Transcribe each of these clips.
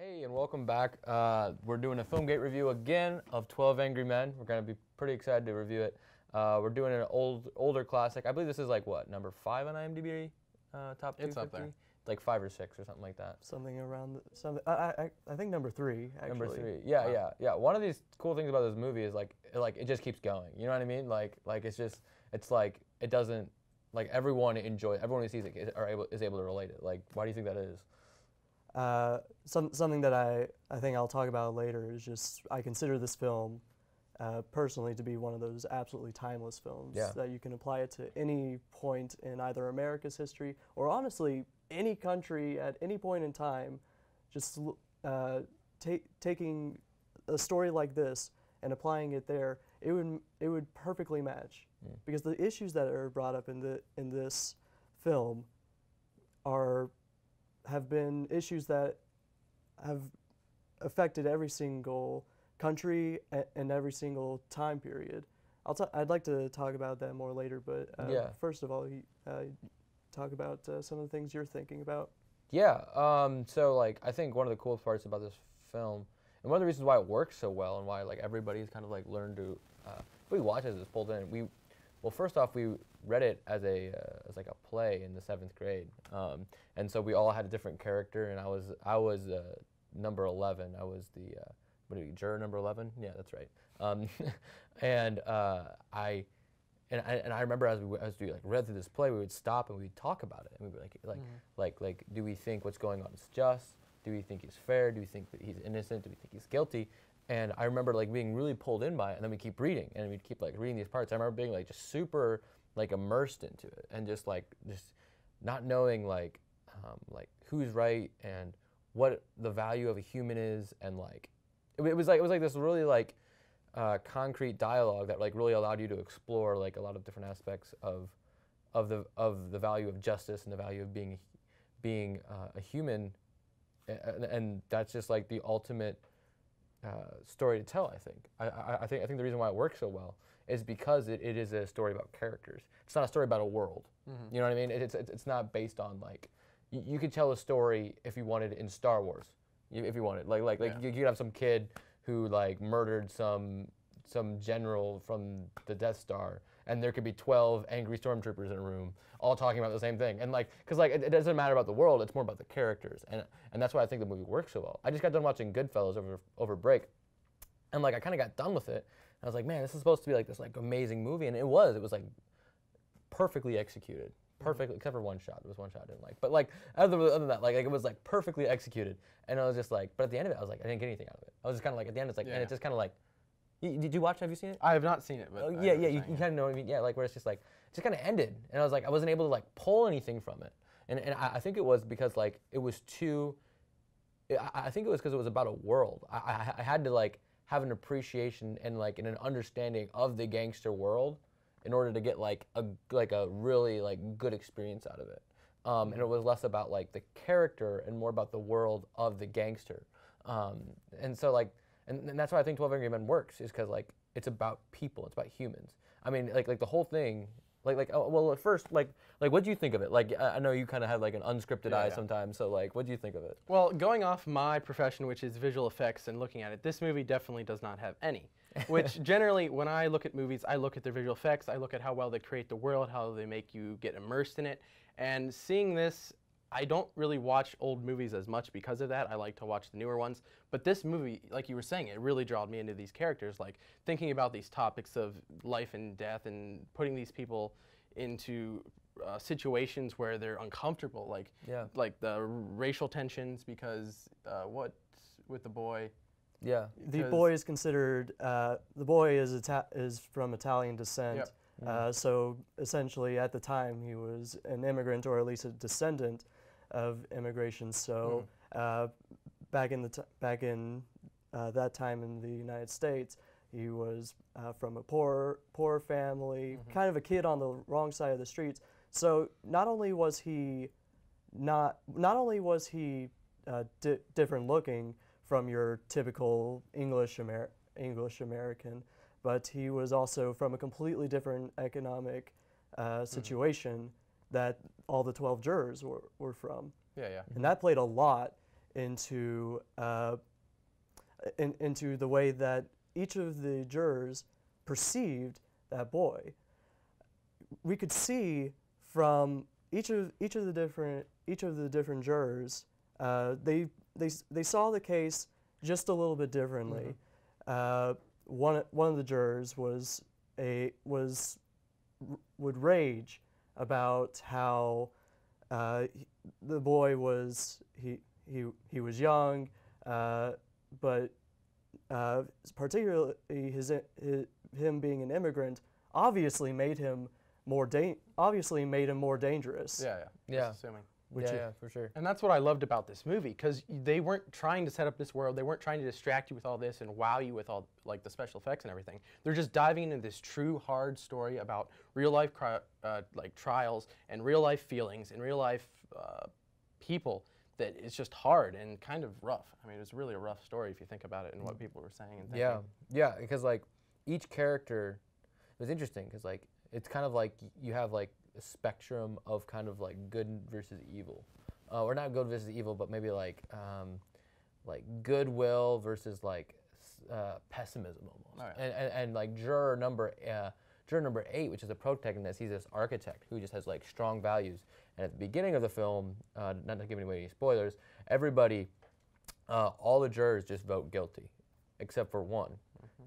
Hey, and welcome back. We're doing a Filmgate review again of 12 Angry Men. We're going to be pretty excited to review it. We're doing an older classic. I believe this is like what, number 5 on IMDb? Top 250? It's up there. Like 5 or 6 or something like that. Something around something. I think number 3 actually. Number 3. Yeah, yeah. One of these cool things about this movie is like it just keeps going. You know what I mean? Like it's like it doesn't, like everyone who sees it is able to relate it. Like, why do you think that is? Something that I think I'll talk about later is just I consider this film personally to be one of those absolutely timeless films that you can apply it to any point in either America's history or honestly any country at any point in time. Just taking a story like this and applying it there, it would perfectly match because the issues that are brought up in this film have been issues that have affected every single country and every single time period. I'd like to talk about that more later, but first of all, talk about some of the things you're thinking about. Yeah, so like I think one of the coolest parts about this film, and one of the reasons why it works so well and why like everybody's kind of like learned to, we watch as it's pulled in. Well, first off, we read it as like a play in the 7th grade, and so we all had a different character. And I was number 11. I was the juror number 11. Yeah, that's right. And I remember as we like read through this play, we would stop and we'd talk about it, and we'd be like, do we think what's going on is just? Do we think he's fair? Do we think that he's innocent? Do we think he's guilty? And I remember like being really pulled in by it, and then we keep reading, and we'd keep like reading these parts. I remember being like just super like immersed into it, and just not knowing like who's right and what the value of a human is, and like it was like this really like concrete dialogue that like really allowed you to explore like a lot of different aspects of the value of justice and the value of being a human, and that's just like the ultimate story to tell. I think the reason why it works so well is because it is a story about characters. It's not a story about a world. You know what I mean? It's not based on like you could tell a story if you wanted in Star Wars, if you wanted you could have some kid who like murdered some general from the Death Star, and there could be 12 angry stormtroopers in a room all talking about the same thing, and like because like it doesn't matter about the world, it's more about the characters, and that's why I think the movie works so well. I just got done watching Goodfellas over break, and like I kind of got done with it, and I was like, man, this is supposed to be like this like amazing movie, and it was like perfectly executed. Perfectly, except for one shot. There was one shot I didn't like, but like other than that, like it was like perfectly executed, and I was just like, but at the end of it, I was like, I didn't get anything out of it. I was just kind of like at the end, it's like, and it's just kind of like, did you watch? Have you seen it? I have not seen it, but yeah, you kind of know what I mean. Yeah, like where it's just like it just kind of ended, and I was like, I wasn't able to like pull anything from it, and I think it was because like it was too. I think it was because it was about a world. I had to like have an appreciation and like an understanding of the gangster world in order to get like a really like good experience out of it, and it was less about like the character and more about the world of the gangster, and so like and that's why I think 12 Angry Men works, is because like it's about people, it's about humans. I mean like the whole thing, well at first like what do you think of it? Like I know you kind of have like an unscripted eye sometimes, so like what do you think of it? Well, going off my profession, which is visual effects, and looking at it, this movie definitely does not have any. Which generally, when I look at movies, I look at their visual effects, I look at how well they create the world, how they make you get immersed in it. And seeing this, I don't really watch old movies as much because of that. I like to watch the newer ones. But this movie, like you were saying, it really drawed me into these characters, like thinking about these topics of life and death and putting these people into situations where they're uncomfortable, like the racial tensions, because what with the boy. Yeah, the boy is considered. The boy is from Italian descent, so essentially at the time he was an immigrant, or at least a descendant of immigration. So back in that time in the United States, he was from a poor family, kind of a kid on the wrong side of the streets. So not only was he different looking from your typical English American, but he was also from a completely different economic situation that all the 12 jurors were from. Yeah, yeah. And that played a lot into into the way that each of the jurors perceived that boy. We could see from each of the different jurors, they saw the case just a little bit differently. One of the jurors would rage about how the boy was he was young, but particularly him being an immigrant obviously made him more dangerous. Yeah. Assuming. Yeah, for sure. And that's what I loved about this movie, because they weren't trying to set up this world. They weren't trying to distract you with all this and wow you with all like the special effects and everything. They're just diving into this true hard story about real life like trials and real life feelings and real life people that is just hard and kind of rough. I mean, it's really a rough story if you think about it and what people were saying and thinking. Yeah, because like each character, it was interesting because like it's kind of like you have like a spectrum of kind of like good versus evil, or not good versus evil, but maybe like goodwill versus like pessimism almost. Oh, yeah. And like juror number 8, which is the protagonist, he's this architect who just has like strong values. And at the beginning of the film, not giving away any spoilers, everybody, all the jurors just vote guilty, except for one,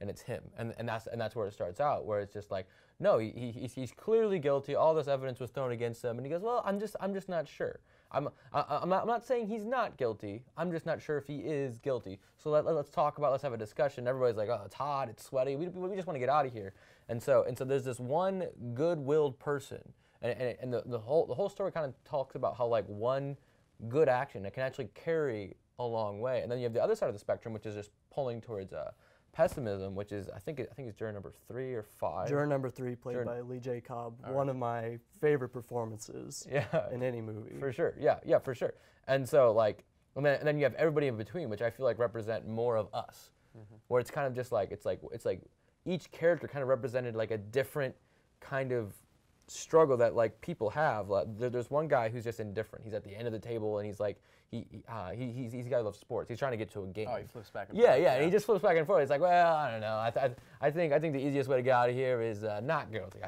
and it's him. And that's where it starts out, where it's just like, no, he's clearly guilty. All this evidence was thrown against him, and he goes, well, I'm just not sure. I'm not saying he's not guilty. I'm just not sure if he is guilty. So let's talk about. Let's have a discussion. Everybody's like, oh, it's hot, it's sweaty. We just want to get out of here. And so there's this one good-willed person, and the whole story kind of talks about how like one good action that can actually carry a long way. And then you have the other side of the spectrum, which is just pulling towards pessimism, which is I think it's juror number 3 or 5. Juror number 3, played by Lee J. Cobb, one of my favorite performances in any movie. For sure, yeah, for sure. And so like, and then you have everybody in between, which I feel like represent more of us, where it's kind of just like it's like each character kind of represented like a different kind of struggle that like people have. Like, there's one guy who's just indifferent. He's at the end of the table and he's like he's a guy who loves sports. He's trying to get to a game. Oh, he flips back and forth. Yeah, and he just flips back and forth. He's like, well, I don't know. I think the easiest way to get out of here is not guilty.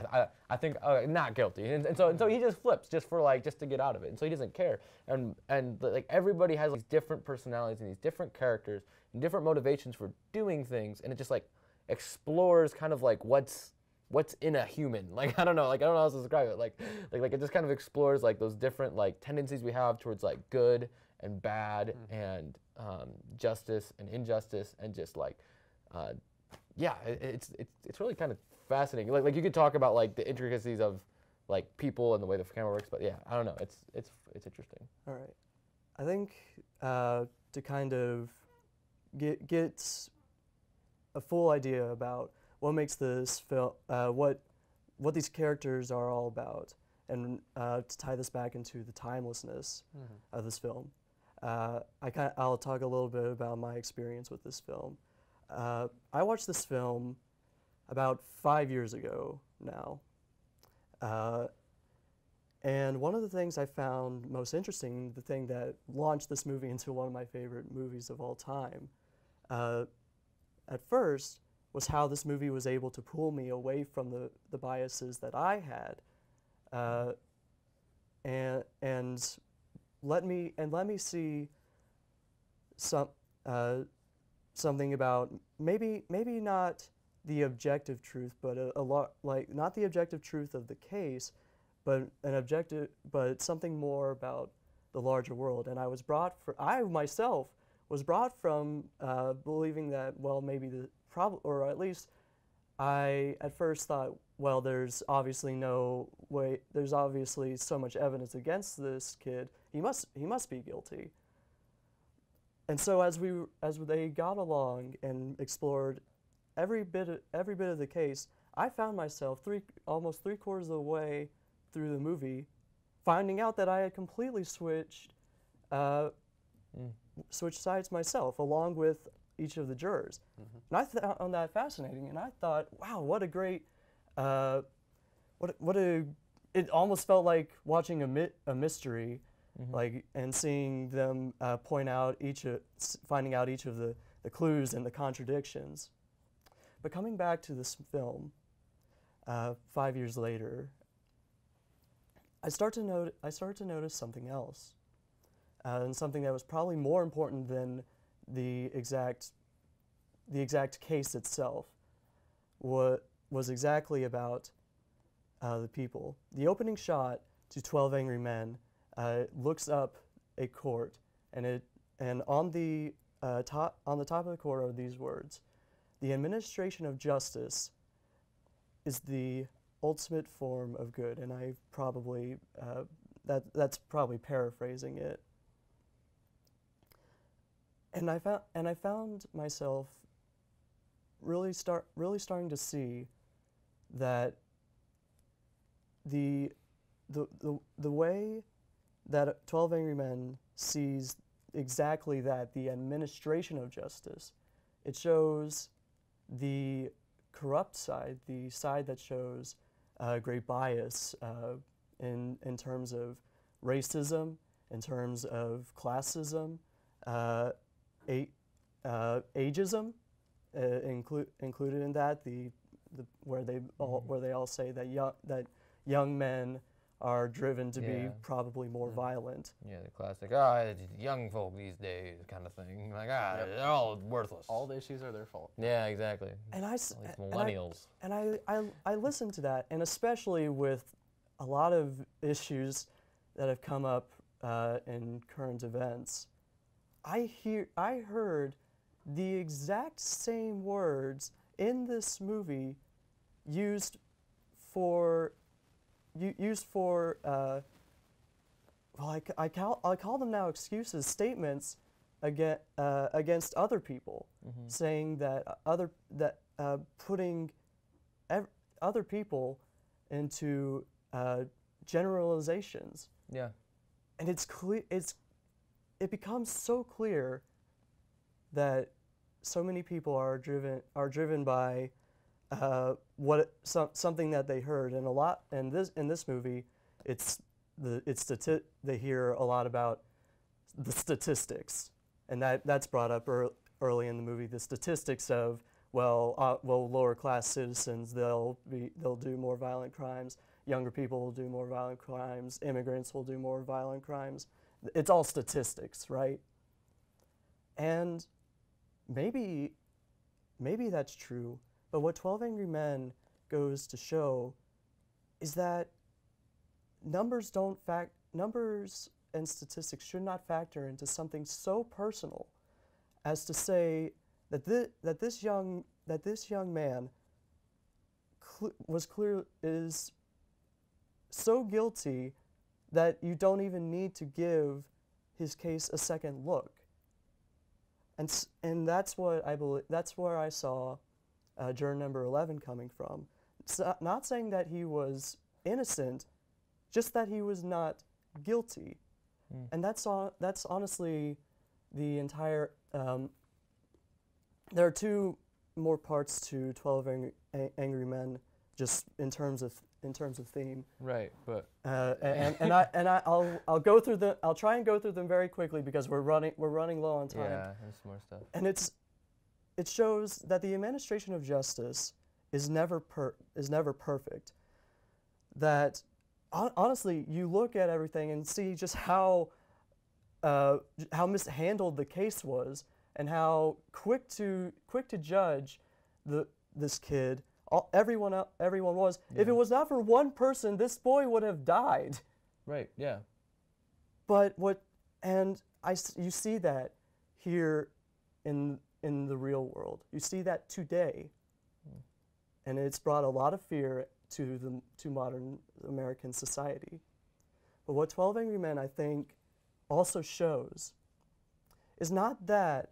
I think not guilty. And so he just flips just to get out of it. And so he doesn't care. And like everybody has these different personalities and these different characters and different motivations for doing things, and it just like explores kind of like what's in a human. Like I don't know how else to describe it. Like it just kind of explores like those different like tendencies we have towards like good and bad and justice and injustice, and just like it's really kind of fascinating. Like you could talk about like the intricacies of like people and the way the camera works, but yeah, I don't know. It's interesting. All right, I think to kind of get a full idea about what makes this film, what these characters are all about, and to tie this back into the timelessness of this film, I'll talk a little bit about my experience with this film. I watched this film about 5 years ago now, and one of the things I found most interesting, the thing that launched this movie into one of my favorite movies of all time, at first, was how this movie was able to pull me away from the biases that I had, and let me see something about maybe not the objective truth, but a lot like not the objective truth of the case, but something more about the larger world. And I myself was brought from believing that, well, maybe or at least I at first thought, well, there's obviously no way, there's obviously so much evidence against this kid, he must be guilty. And so as they got along and explored every bit of the case, I found myself almost 3/4 of the way through the movie finding out that I had completely switched sides myself, along with each of the jurors. And I found that fascinating, and I thought, wow, what a great, it almost felt like watching a mystery like, and seeing them point out finding out each of the clues and the contradictions. But coming back to this film, 5 years later, I started to notice something else, and something that was probably more important than the exact case itself. Was exactly about the people. The opening shot to 12 Angry Men looks up a court, and on the top of the court are these words: "The administration of justice is the ultimate form of good." And I probably that's probably paraphrasing it. And I found myself really starting to see that the way that 12 Angry Men sees exactly that, the administration of justice, it shows the corrupt side, the side that shows great bias in terms of racism, in terms of classism, ageism, included in that, where they all say that young men are driven to be probably more violent. Yeah, the classic, young folk these days kind of thing. Like, they're all worthless. All the issues are their fault. Yeah, exactly. And millennials. I listened to that, and especially with a lot of issues that have come up in current events, I heard the exact same words in this movie used for well, I call them now excuses, statements against other people, saying that putting other people into generalizations. Yeah. And it becomes so clear that so many people are driven by something that they heard, and a lot in this movie, they hear a lot about the statistics, and that's brought up early in the movie. The statistics of lower class citizens, they'll do more violent crimes. Younger people will do more violent crimes. Immigrants will do more violent crimes. It's all statistics, right? And maybe that's true, but what 12 Angry Men goes to show is that numbers and statistics should not factor into something so personal as to say that this young man is so guilty that you don't even need to give his case a second look. And that's what I believe. That's where I saw juror number 11 coming from. Not saying that he was innocent, just that he was not guilty. And that's honestly the entire. There are two more parts to 12 Angry Men, just in terms of theme. Right, but I'll go through the. I'll try and go through them very quickly because we're running low on time. Yeah, there's more stuff. And it shows that the administration of justice is never perfect. That honestly, you look at everything and see just how mishandled the case was, and how quick to judge this kid. Everyone was. Yeah. If it was not for one person, this boy would have died. Right. Yeah. But you see that here in the real world. You see that today, and it's brought a lot of fear to modern American society. But what 12 Angry Men, I think, also shows is not that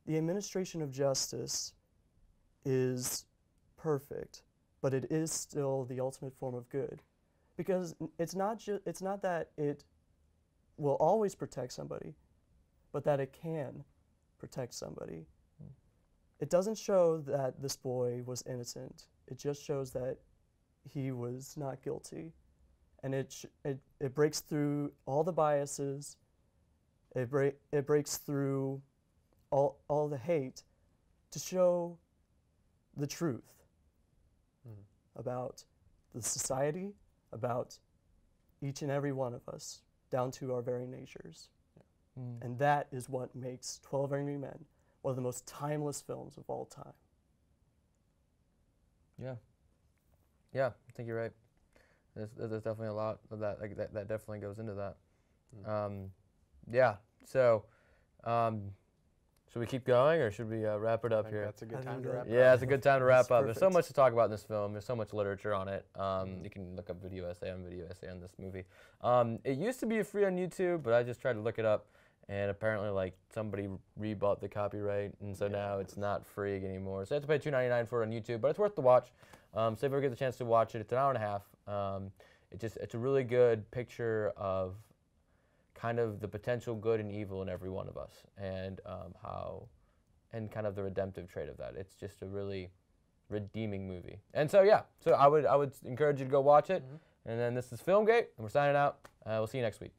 the administration of justice is perfect, but it is still the ultimate form of good, because it's not that it will always protect somebody, but that it can protect somebody. It doesn't show that this boy was innocent. It just shows that he was not guilty, and it breaks through all the biases. It breaks through all the hate to show the truth about the society, about each and every one of us, down to our very natures. And that is what makes 12 Angry Men one of the most timeless films of all time. Yeah. Yeah, I think you're right. There's definitely a lot of that. Like that definitely goes into that. Yeah. So, should we keep going or should we wrap it up here? That's a good time to wrap it up. Yeah, it's a good time to wrap up. Perfect. There's so much to talk about in this film. There's so much literature on it. You can look up video essay on this movie. It used to be free on YouTube, but I just tried to look it up, and apparently like somebody rebought the copyright, and so now it's not free anymore. So you have to pay $2.99 for it on YouTube, but it's worth the watch. So if you ever get the chance to watch it, it's an hour and a half. It's a really good picture of kind of the potential good and evil in every one of us, and and kind of the redemptive trait of that. It's just a really redeeming movie. And so yeah, so I would encourage you to go watch it. And then this is Filmgate, and we're signing out. We'll see you next week.